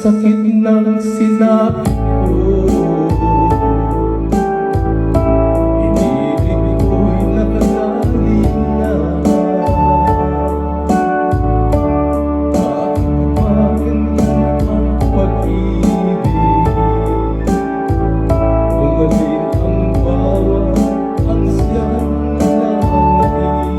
sakit ng sinapit ko, inibig ko'y nakalalim na. Bakit ba ganyan ang pag-ibig? Kung alin ang bawat ansyang nananahimik.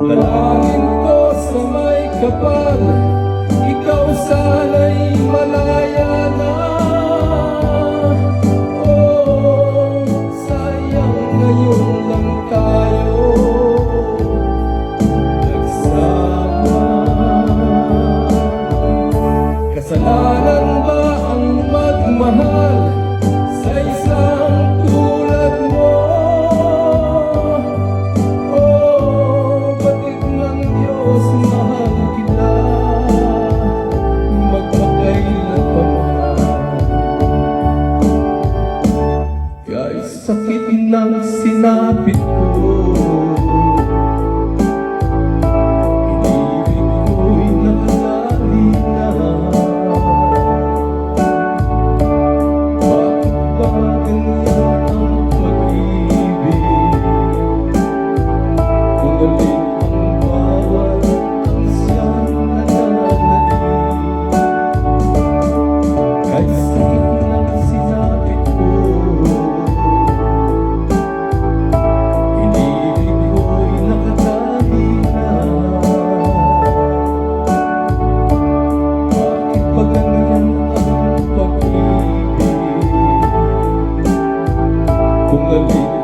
Dalangin ko sa may kapal, ikaw sana'y malaya na. Oh, sayang ngayon lang tayo nagsama. Kasalanan ba ang magmahal sa isang tulad mo? Sakit ng sinapit ko, inibig ko'y nakalalim na. Bakit ba ganyan ang pag-ibig? Kung alin ang bawat ansyang nananahimik. Kahit sakit ng sinapit ko, kung alin